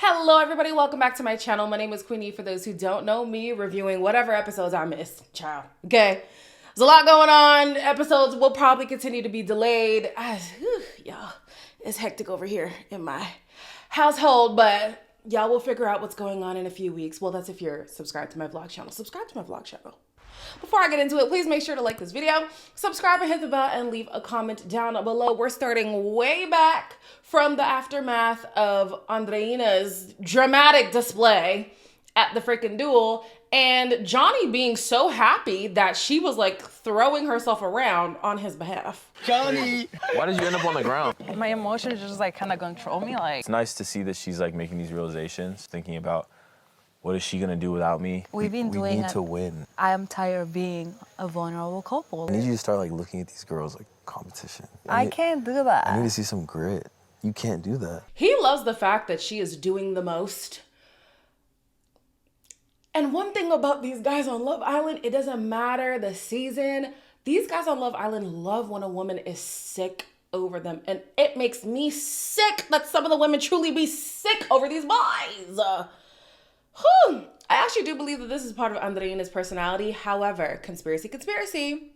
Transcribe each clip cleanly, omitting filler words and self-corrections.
Hello everybody, welcome back to my channel. My name is Queenie. For those who don't know me, reviewing whatever episodes I missed. Ciao. Okay. There's a lot going on. Episodes will probably continue to be delayed. Y'all, it's hectic over here in my household, but y'all will figure out what's going on in a few weeks. Well, that's if you're subscribed to my vlog channel. Subscribe to my vlog channel. Before I get into it, please make sure to like this video, subscribe and hit the bell, and leave a comment down below. We're starting way back from the aftermath of Andreina's dramatic display at the freaking duel, and Johnny being so happy that she was like throwing herself around on his behalf. Johnny! Why did you end up on the ground? My emotions just like kind of control me. Like, It's nice to see that she's like making these realizations, thinking about what is she gonna do without me? we've been We doing need it. to win. I am tired of being a vulnerable couple. I need you to start like looking at these girls like competition. I can't do that. I need to see some grit. You can't do that. He loves the fact that she is doing the most. And one thing about these guys on Love Island, it doesn't matter the season. These guys on Love Island love when a woman is sick over them. And it makes me sick that some of the women truly be sick over these boys. I actually do believe that this is part of Andreina's personality. However, conspiracy.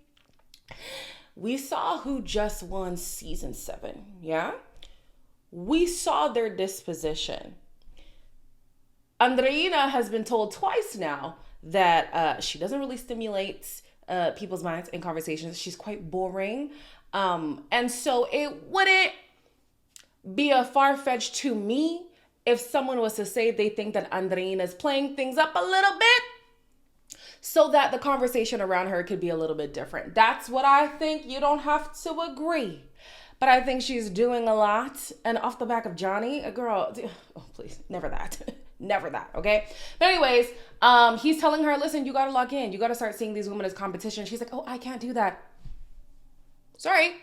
We saw who just won season 7, yeah? We saw their disposition. Andreina has been told twice now that she doesn't really stimulate people's minds in conversations. She's quite boring. And so it wouldn't be a far-fetched to me if someone was to say they think that Andreina is playing things up a little bit so that the conversation around her could be a little bit different. That's what I think. You don't have to agree. But I think she's doing a lot. And off the back of Johnny, a girl, oh, please, never that. Never that, okay? But anyways, he's telling her, listen, you gotta lock in. You gotta start seeing these women as competition. She's like, oh, I can't do that. Sorry,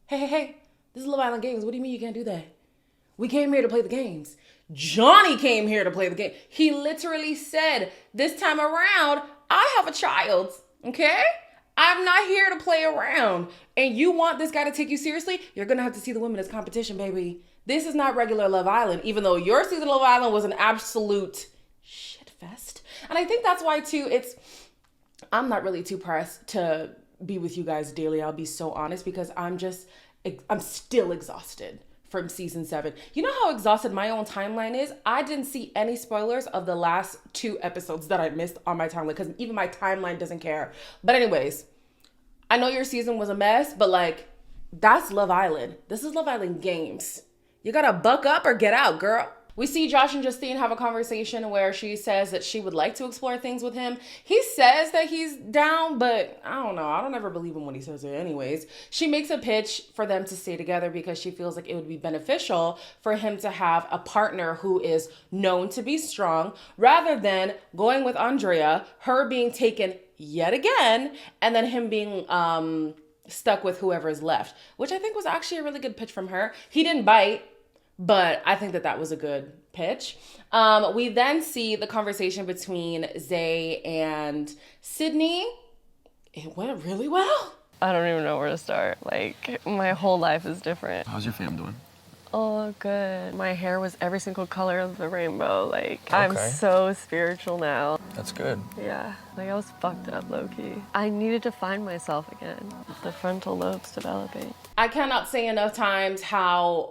hey. This is Love Island Games. What do you mean you can't do that? We came here to play the games. Johnny came here to play the game. He literally said, this time around, I have a child, okay? I'm not here to play around. And you want this guy to take you seriously? You're gonna have to see the women as competition, baby. This is not regular Love Island, even though your season of Love Island was an absolute shit fest. And I think that's why too, I'm not really too pressed to be with you guys daily. I'll be so honest, because I'm still exhausted from season 7. You know how exhausted my own timeline is? I didn't see any spoilers of the last 2 episodes that I missed on my timeline, because even my timeline doesn't care. But anyways, I know your season was a mess, but like, that's Love Island. This is Love Island Games. You gotta buck up or get out, girl. We see Josh and Justine have a conversation where she says that she would like to explore things with him. He says that he's down, but I don't know. I don't ever believe him when he says it anyways. She makes a pitch for them to stay together because she feels like it would be beneficial for him to have a partner who is known to be strong, rather than going with Andrea, her being taken yet again, and then him being stuck with whoever is left, which I think was actually a really good pitch from her. He didn't bite, but I think that was a good pitch. We then see the conversation between Zay and Sydney. It went really well. I don't even know where to start. Like, my whole life is different. How's your fam doing? Oh, good. My hair was every single color of the rainbow. Like, I'm Okay. so spiritual now. That's good. Yeah, like I was fucked up, low-key. I needed to find myself again. The frontal lobe's developing. I cannot say enough times how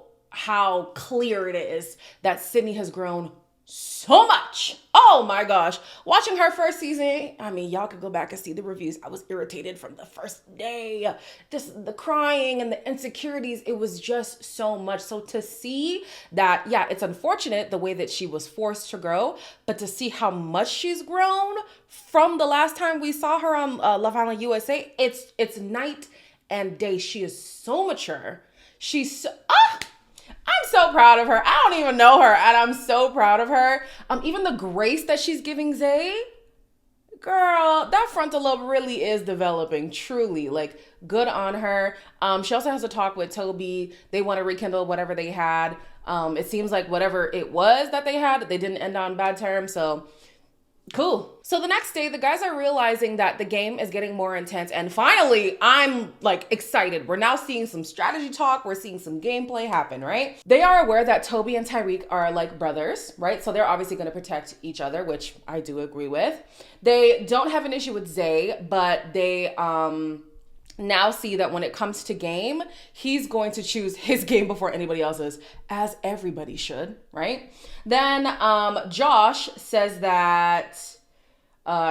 clear it is that Sydney has grown so much. Oh my gosh. Watching her first season, I mean, y'all could go back and see the reviews. I was irritated from the first day. Just the crying and the insecurities, it was just so much. So to see that, yeah, it's unfortunate the way that she was forced to grow, but to see how much she's grown from the last time we saw her on Love Island USA, it's night and day. She is so mature. She's so, I'm so proud of her. I don't even know her, and I'm so proud of her. Even the grace that she's giving Zay, girl, that frontal lobe really is developing, truly. Like, good on her. She also has a talk with Toby. They want to rekindle whatever they had. It seems like whatever it was that they had, they didn't end on bad terms. So Cool. So the next day, the guys are realizing that the game is getting more intense. And finally, I'm like excited. We're now seeing some strategy talk. We're seeing some gameplay happen, right? They are aware that Toby and Tyreek are like brothers, right? So they're obviously going to protect each other, which I do agree with. They don't have an issue with Zay, but they now see that when it comes to game, he's going to choose his game before anybody else's, as everybody should, right? Then Josh says that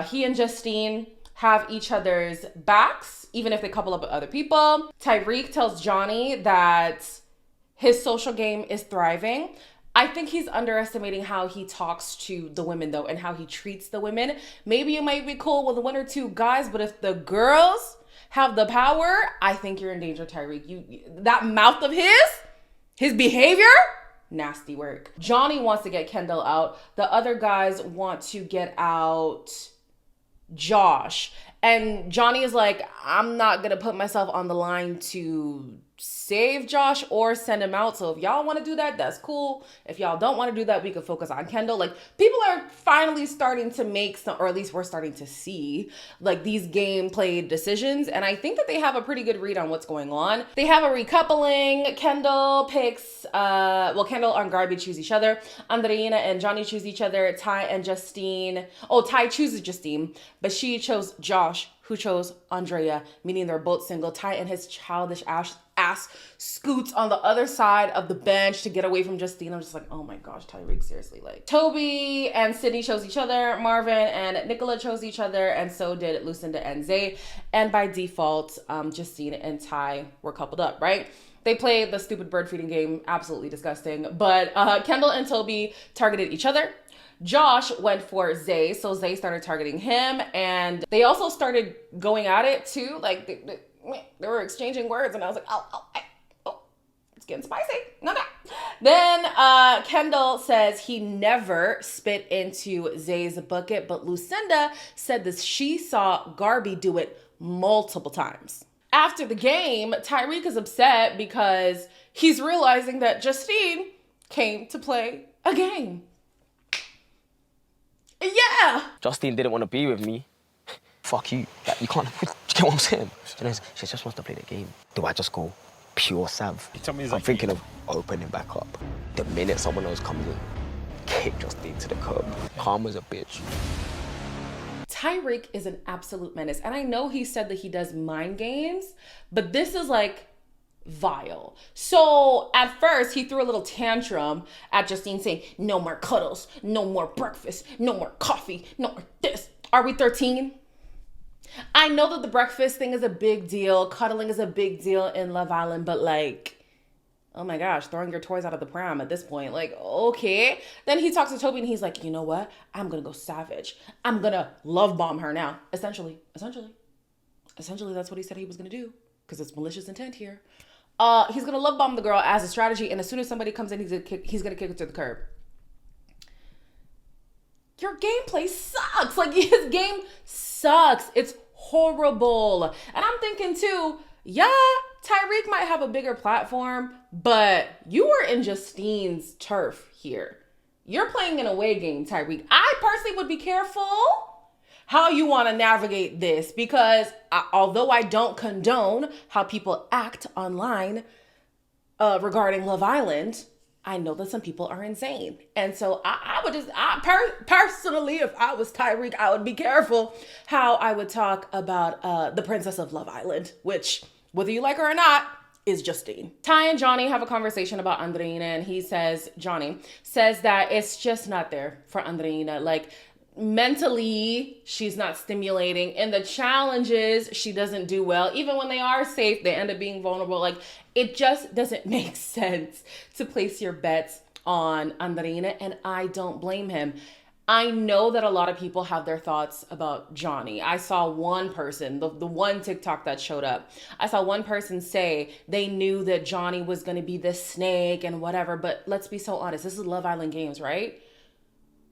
he and Justine have each other's backs, even if they couple up with other people. Tyreek tells Johnny that his social game is thriving. I think he's underestimating how he talks to the women, though, and how he treats the women. Maybe you might be cool with one or two guys, but if the girls have the power, I think you're in danger, Tyreek. That mouth of his behavior, nasty work. Johnny wants to get Kendall out. The other guys want to get out Josh. And Johnny is like, I'm not going to put myself on the line to save Josh or send him out. So if y'all want to do that, that's cool. If y'all don't want to do that, we can focus on Kendall. Like, people are finally starting to make some, or at least we're starting to see, like, these gameplay decisions. And I think that they have a pretty good read on what's going on. They have a recoupling. Kendall picks, Kendall and Garby choose each other. Andreina and Johnny choose each other. Ty and Justine. Oh, Ty chooses Justine, but she chose Josh, who chose Andrea, meaning they're both single. Ty and his childish ass scoots on the other side of the bench to get away from Justine. I'm just like, oh my gosh, Tyreek, seriously. Like, Toby and Sydney chose each other. Marvin and Nicola chose each other, and so did Lucinda and Zay. And by default, Justine and Ty were coupled up, right? They played the stupid bird feeding game, absolutely disgusting. But Kendall and Toby targeted each other. Josh went for Zay, so Zay started targeting him, and they also started going at it too. Like, they were exchanging words, and I was like, oh, it's getting spicy. No. Then Kendall says he never spit into Zay's bucket, but Lucinda said that she saw Garby do it multiple times. After the game, Tyreek is upset because he's realizing that Justine came to play a game. Yeah. Justine didn't want to be with me. Fuck you. Like, you can't. You get what I'm saying? You know, she just wants to play the game. Do I just go pure Sav? tell me it's I'm like thinking of opening back up. The minute someone else comes in, kick Justine to the curb. Calm as a bitch. Tyreek is an absolute menace. And I know he said that he does mind games, but this is like vile. So at first he threw a little tantrum at Justine saying, no more cuddles, no more breakfast, no more coffee, no more this. Are we 13? I know that the breakfast thing is a big deal. Cuddling is a big deal in Love Island, but like, oh my gosh, throwing your toys out of the pram at this point. Like, okay. Then he talks to Toby and he's like, you know what? I'm going to go savage. I'm going to love bomb her now. Essentially, that's what he said he was going to do, because it's malicious intent here. He's going to love bomb the girl as a strategy. And as soon as somebody comes in, he's going to kick her to the curb. Your gameplay sucks. Like, his game sucks. It's horrible. And I'm thinking too, yeah, Tyreek might have a bigger platform, but you were in Justine's turf here. You're playing an away game, Tyreek. I personally would be careful how you want to navigate this, because although I don't condone how people act online regarding Love Island, I know that some people are insane. And so personally, if I was Tyreek, I would be careful how I would talk about the princess of Love Island, which, whether you like her or not, is Justine. Ty and Johnny have a conversation about Andreina, and Johnny says that it's just not there for Andreina. Like, mentally, she's not stimulating. In the challenges, she doesn't do well. Even when they are safe, they end up being vulnerable. Like, it just doesn't make sense to place your bets on Andreina, and I don't blame him. I know that a lot of people have their thoughts about Johnny. I saw one person, the one TikTok that showed up, I saw one person say they knew that Johnny was going to be this snake and whatever, but let's be so honest, this is Love Island Games, right?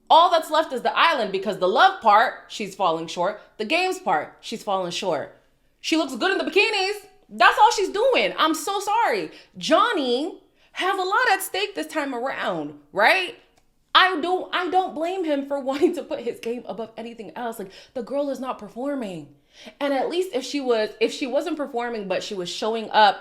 All that's left is the island, because the love part, she's falling short. The games part, she's falling short. She looks good in the bikinis. That's all she's doing. I'm so sorry. Johnny has a lot at stake this time around, right? I don't blame him for wanting to put his game above anything else. Like, the girl is not performing. And at least if she wasn't performing, but she was showing up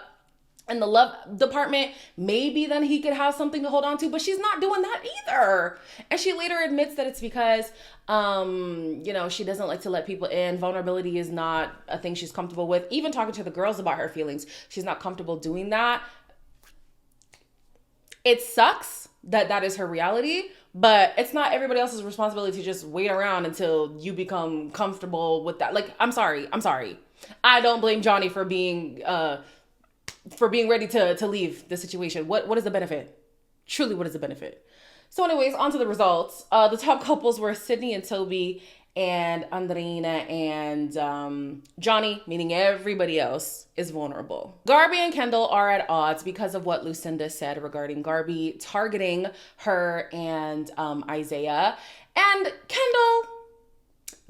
in the love department, maybe then he could have something to hold on to, but she's not doing that either. And she later admits that it's because, she doesn't like to let people in. Vulnerability is not a thing she's comfortable with. Even talking to the girls about her feelings, she's not comfortable doing that. It sucks that is her reality, but it's not everybody else's responsibility to just wait around until you become comfortable with that. Like, I'm sorry. I don't blame Johnny for being ready to leave the situation. What is the benefit? Truly, what is the benefit? So anyways, on to the results. The top couples were Sydney and Toby, and Andreina and Johnny, meaning everybody else, is vulnerable. Garby and Kendall are at odds because of what Lucinda said regarding Garby targeting her and Isaiah. And Kendall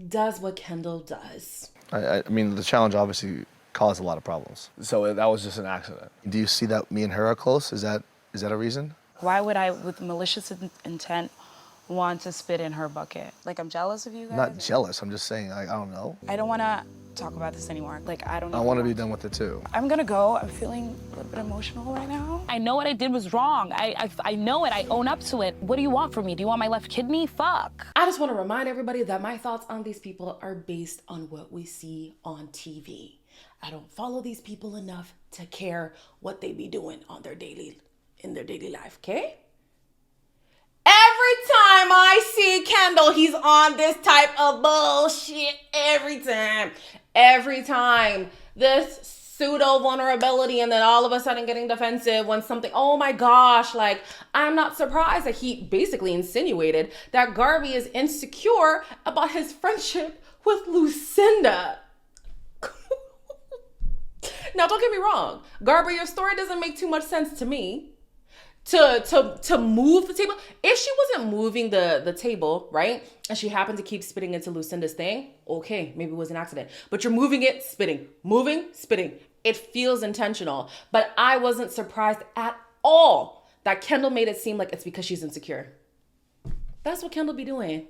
does what Kendall does. I mean, the challenge obviously caused a lot of problems. So that was just an accident. Do you see that me and her are close? Is that a reason? Why would I, with malicious intent, want to spit in her bucket? Like, I'm jealous of you guys? I'm not jealous. I'm just saying, I don't know. I don't want to talk about this anymore. Like, I don't know. I want to be done with it too. I'm gonna go. I'm feeling a little bit emotional right now. I know what I did was wrong. I know it. I own up to it. What do you want from me? Do you want my left kidney? Fuck. I just want to remind everybody that my thoughts on these people are based on what we see on TV. I don't follow these people enough to care what they be doing in their daily life, okay? Every time I see Kendall, he's on this type of bullshit. Every time. This pseudo vulnerability, and then all of a sudden getting defensive when something, oh my gosh, like, I'm not surprised that he basically insinuated that Garby is insecure about his friendship with Lucinda. Now, don't get me wrong. Garby, your story doesn't make too much sense to me. To move the table. If she wasn't moving the table, right, and she happened to keep spitting into Lucinda's thing, okay, maybe it was an accident. But you're moving it, spitting. Moving, spitting. It feels intentional. But I wasn't surprised at all that Kendall made it seem like it's because she's insecure. That's what Kendall be doing.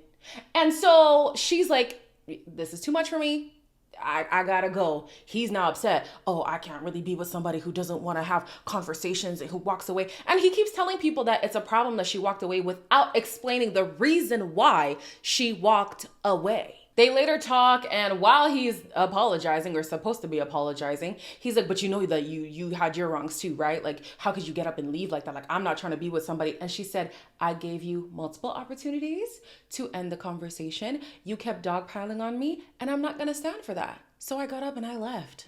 And so she's like, this is too much for me. I gotta go. He's now upset. Oh, I can't really be with somebody who doesn't want to have conversations and who walks away. And he keeps telling people that it's a problem that she walked away without explaining the reason why she walked away. They later talk, and while he's apologizing, or supposed to be apologizing, he's like, but you know that you had your wrongs too, right? Like, how could you get up and leave like that? Like, I'm not trying to be with somebody. And she said, I gave you multiple opportunities to end the conversation. You kept dogpiling on me, and I'm not going to stand for that. So I got up and I left.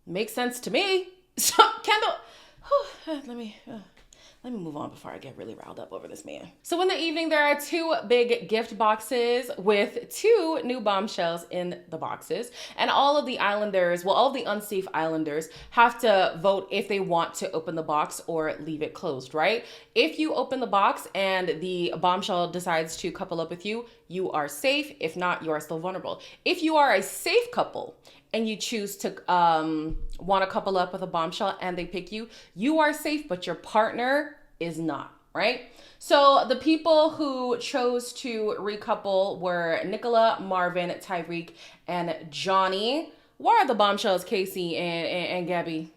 Makes sense to me. So, Kendall, let me move on before I get really riled up over this man. So in the evening, there are 2 big gift boxes with 2 new bombshells in the boxes. And all of the unsafe islanders have to vote if they want to open the box or leave it closed, right? If you open the box and the bombshell decides to couple up with you, you are safe. If not, you are still vulnerable. If you are a safe couple and you choose to want to couple up with a bombshell and they pick you, you are safe, but your partner is not, right? So the people who chose to recouple were Nicola, Marvin, Tyreek, and Johnny. Where are the bombshells, Casey and Gabby?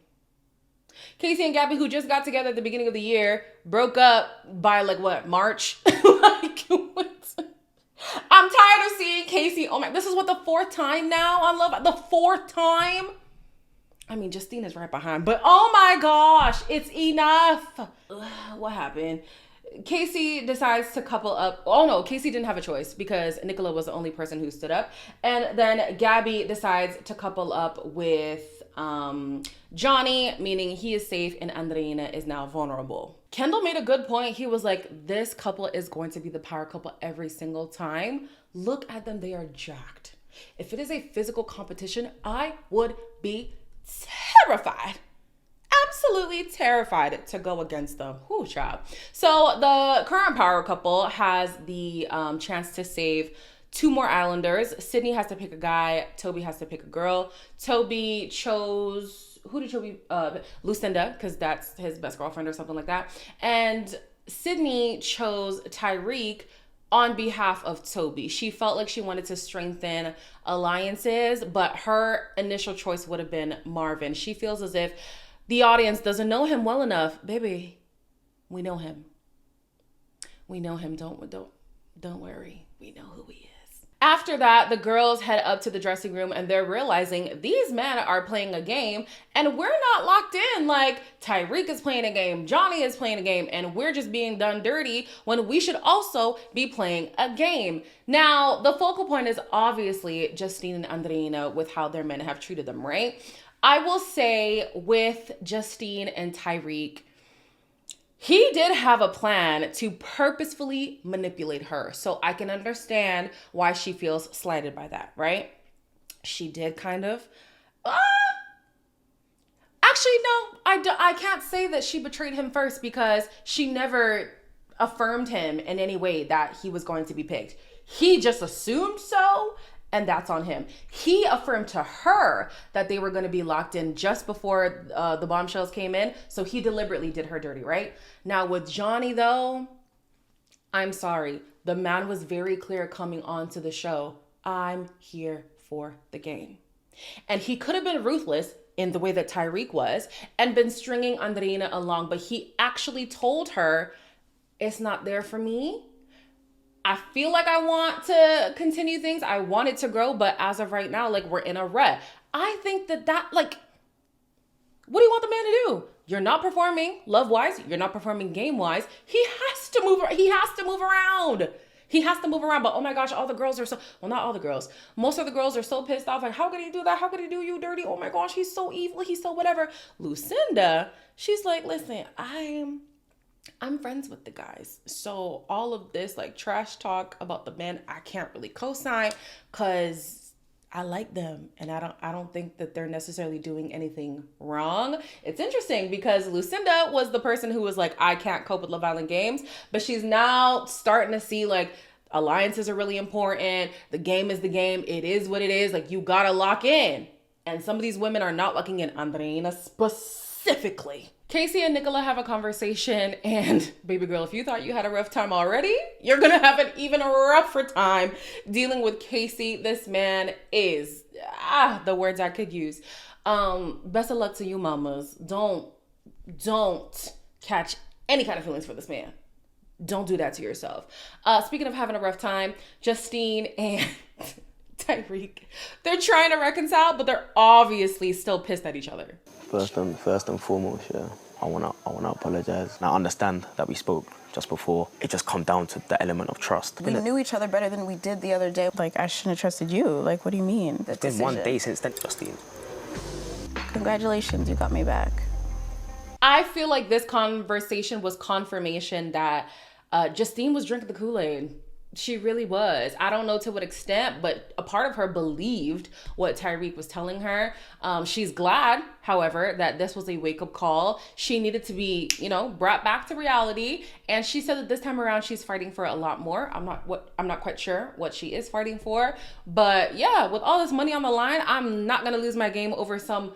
Casey and Gabby, who just got together at the beginning of the year, broke up by March? I'm tired of seeing Casey. Oh my, this is what, the 4th time now on Love? The 4th time? I mean, Justina's right behind, but oh my gosh, it's enough. Ugh, what happened? Casey decides to couple up. Oh no, Casey didn't have a choice because Nicola was the only person who stood up. And then Gabby decides to couple up with Johnny, meaning he is safe and Andreina is now vulnerable. Kendall made a good point. He was like, this couple is going to be the power couple every single time. Look at them, they are jacked. If it is a physical competition, I would be terrified. Absolutely terrified to go against them. Whoo, child. So the current power couple has the chance to save 2 more islanders. Sydney has to pick a guy. Toby has to pick a girl. Toby chose, who did Toby? Lucinda, because that's his best girlfriend or something like that. And Sydney chose Tyreek on behalf of Toby. She felt like she wanted to strengthen alliances, but her initial choice would have been Marvin. She feels as if the audience doesn't know him well enough. Baby, we know him. We know him. Don't worry. We know who he is. After that, the girls head up to the dressing room and they're realizing these men are playing a game and we're not locked in. Like, Tyreek is playing a game, Johnny is playing a game, and we're just being done dirty when we should also be playing a game. Now, the focal point is obviously Justine and Andreina with how their men have treated them, right? I will say with Justine and Tyreek, he did have a plan to purposefully manipulate her. So I can understand why she feels slighted by that, right? She did kind of... Actually, no, I can't say that she betrayed him first because she never affirmed him in any way that he was going to be picked. He just assumed so, and that's on him. He affirmed to her that they were going to be locked in just before the bombshells came in. So he deliberately did her dirty, right? Now with Johnny though, I'm sorry. The man was very clear coming onto the show. I'm here for the game. And he could have been ruthless in the way that Tyreek was and been stringing Andreina along, but he actually told her, it's not there for me. I feel like I want to continue things. I want it to grow, but as of right now, like, we're in a rut. I think that like, what do you want the man to do? You're not performing love-wise. You're not performing game-wise. He has to move around. He has to move around. But oh my gosh, all the girls are so, well, not all the girls. Most of the girls are so pissed off. Like, how could he do that? How could he do you dirty? Oh my gosh, he's so evil. He's so whatever. Lucinda, she's like, listen, I'm friends with the guys. So all of this like trash talk about the men, I can't really co-sign because I like them and I don't think that they're necessarily doing anything wrong. It's interesting because Lucinda was the person who was like, I can't cope with Love Island games, but she's now starting to see like alliances are really important. The game is the game. It is what it is. Like, you gotta lock in. And some of these women are not locking in. Andreina specifically. Casey and Nicola have a conversation, and baby girl, if you thought you had a rough time already, you're gonna have an even rougher time dealing with Casey. This man is, the words I could use. Best of luck to you, mamas. Don't catch any kind of feelings for this man. Don't do that to yourself. Speaking of having a rough time, Justine and Tyreek, they're trying to reconcile, but they're obviously still pissed at each other. First and foremost, yeah, I wanna apologize. And I understand that we spoke just before. It just come down to the element of trust. We knew each other better than we did the other day. Like, I shouldn't have trusted you. Like, what do you mean? It's been 1 day since then, Justine. Congratulations, you got me back. I feel like this conversation was confirmation that Justine was drinking the Kool-Aid. She really was. I don't know to what extent, but a part of her believed what Tyreek was telling her. She's glad, however, that this was a wake-up call. She needed to be, brought back to reality. And she said that this time around, she's fighting for a lot more. I'm not quite sure what she is fighting for. But yeah, with all this money on the line, I'm not going to lose my game over some,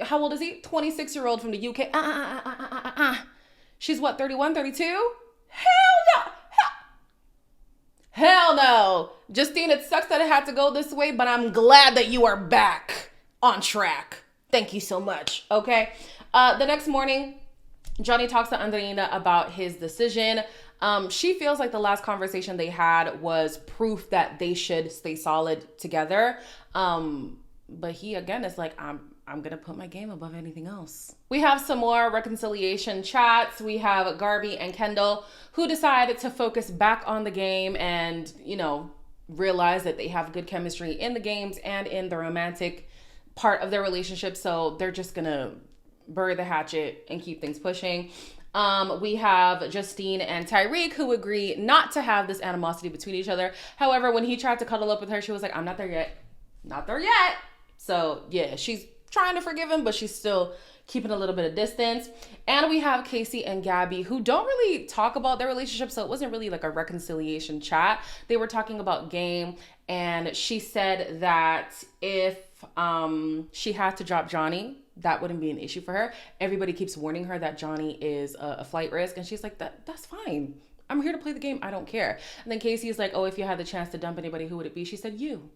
how old is he? 26-year-old from the UK. She's what, 31, 32? Hell no! Hell no. Justine, it sucks that it had to go this way, but I'm glad that you are back on track. Thank you so much. Okay. The next morning, Johnny talks to Andreina about his decision. She feels like the last conversation they had was proof that they should stay solid together. But he, again, is like, I'm going to put my game above anything else. We have some more reconciliation chats. We have Garby and Kendall, who decided to focus back on the game and, realize that they have good chemistry in the games and in the romantic part of their relationship. So they're just going to bury the hatchet and keep things pushing. We have Justine and Tyreek, who agree not to have this animosity between each other. However, when he tried to cuddle up with her, she was like, I'm not there yet. Not there yet. So yeah, she's trying to forgive him, but she's still keeping a little bit of distance. And we have Casey and Gabby, who don't really talk about their relationship, so it wasn't really like a reconciliation chat. They were talking about game, and she said that if she had to drop Johnny that wouldn't be an issue for her. Everybody keeps warning her that Johnny is a flight risk, and she's like, that's fine. I'm here to play the game. I don't care. And then Casey is like, oh, if you had the chance to dump anybody, who would it be? She said, you.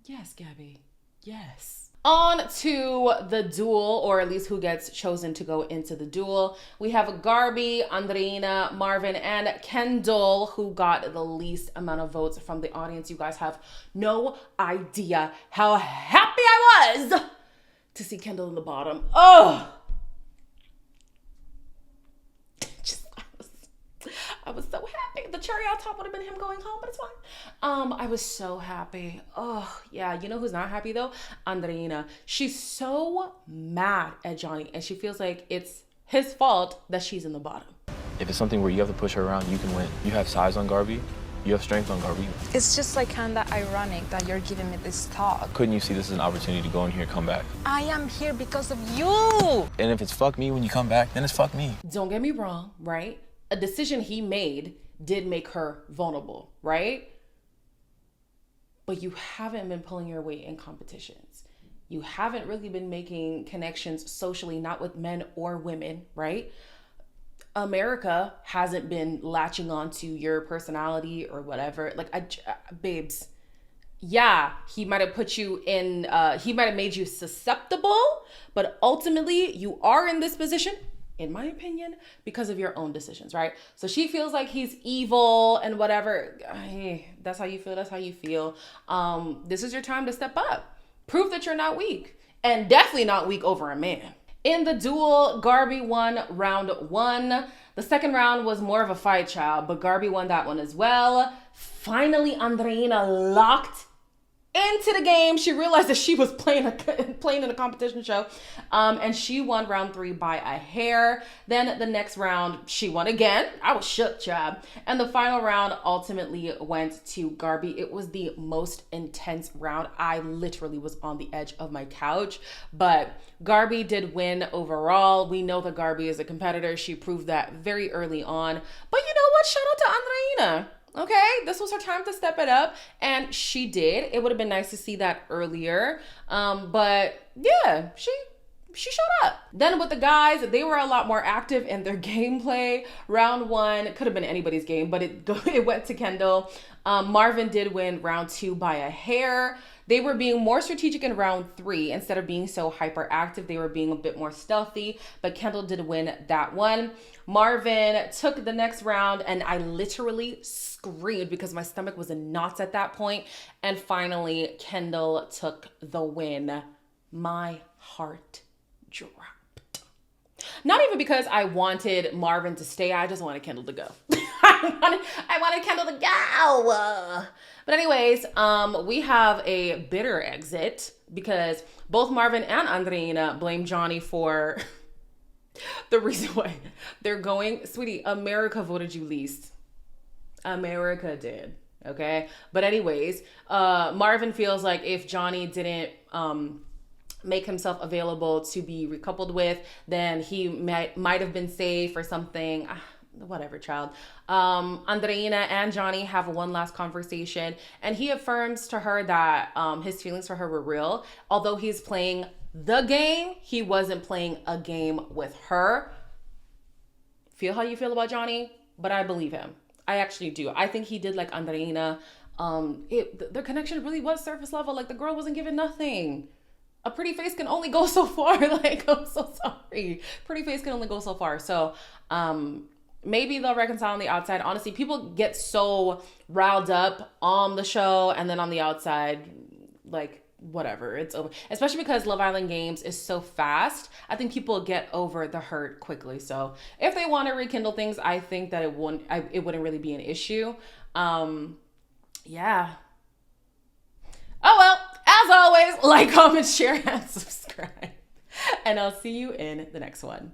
Yes, Gabby. Yes. On to the duel, or at least who gets chosen to go into the duel. We have Garby, Andreina, Marvin, and Kendall, who got the least amount of votes from the audience. You guys have no idea how happy I was to see Kendall in the bottom. Oh! I was so happy. The cherry on top would have been him going home, but it's fine. I was so happy. Oh, yeah. You know who's not happy, though? Andreina. She's so mad at Johnny, and she feels like it's his fault that she's in the bottom. If it's something where you have to push her around, you can win. You have size on Garby. You have strength on Garby. It's just like kind of ironic that you're giving me this talk. Couldn't you see this as an opportunity to go in here and come back? I am here because of you. And if it's fuck me when you come back, then it's fuck me. Don't get me wrong, right? A decision he made did make her vulnerable, right? But you haven't been pulling your weight in competitions. You haven't really been making connections socially, not with men or women, right? America hasn't been latching on to your personality or whatever. Like, babes, yeah, he might have put you in, he might have made you susceptible, but ultimately you are in this position, in my opinion, because of your own decisions, right? So she feels like he's evil and whatever. Hey, that's how you feel. That's how you feel. This is your time to step up. Prove that you're not weak, and definitely not weak over a man. In the duel, Garby won round 1. The second round was more of a fight, child, but Garby won that one as well. Finally, Andreina locked into the game. She realized that she was playing in a competition show, and she won round 3 by a hair. Then the next round, she won again. I was shook, child. And the final round ultimately went to Garby. It was the most intense round. I literally was on the edge of my couch, but Garby did win overall. We know that Garby is a competitor. She proved that very early on. But you know what? Shout out to Andreina. Okay, this was her time to step it up, and she did. It would have been nice to see that earlier, but yeah, she showed up. Then with the guys, they were a lot more active in their gameplay. Round 1 could have been anybody's game, but it went to Kendall. Marvin did win round 2 by a hair. They were being more strategic in round 3. Instead of being so hyperactive, they were being a bit more stealthy, but Kendall did win that one. Marvin took the next round, and I literally screamed because my stomach was in knots at that point. And finally, Kendall took the win. My heart dropped. Not even because I wanted Marvin to stay, I just wanted Kendall to go. I wanted Kendall to go. But anyways, we have a bitter exit because both Marvin and Andreina blame Johnny for the reason why they're going. Sweetie, America voted you least. America did, okay? But anyways, Marvin feels like if Johnny didn't make himself available to be recoupled with, then he might have been safe or something. Whatever, child. Andreina and Johnny have one last conversation, and he affirms to her that his feelings for her were real. Although he's playing the game, he wasn't playing a game with her. Feel how you feel about Johnny, but I believe him. I actually do. I think he did like Andreina. Their connection really was surface level. Like, the girl wasn't given nothing. A pretty face can only go so far. Like, I'm so sorry. Pretty face can only go so far. So, maybe they'll reconcile on the outside. Honestly, people get so riled up on the show, and then on the outside, like, whatever, it's over. Especially because Love Island Games is so fast. I think people get over the hurt quickly. So if they want to rekindle things, I think that it wouldn't really be an issue. Yeah. Oh well, as always, like, comment, share, and subscribe. And I'll see you in the next one.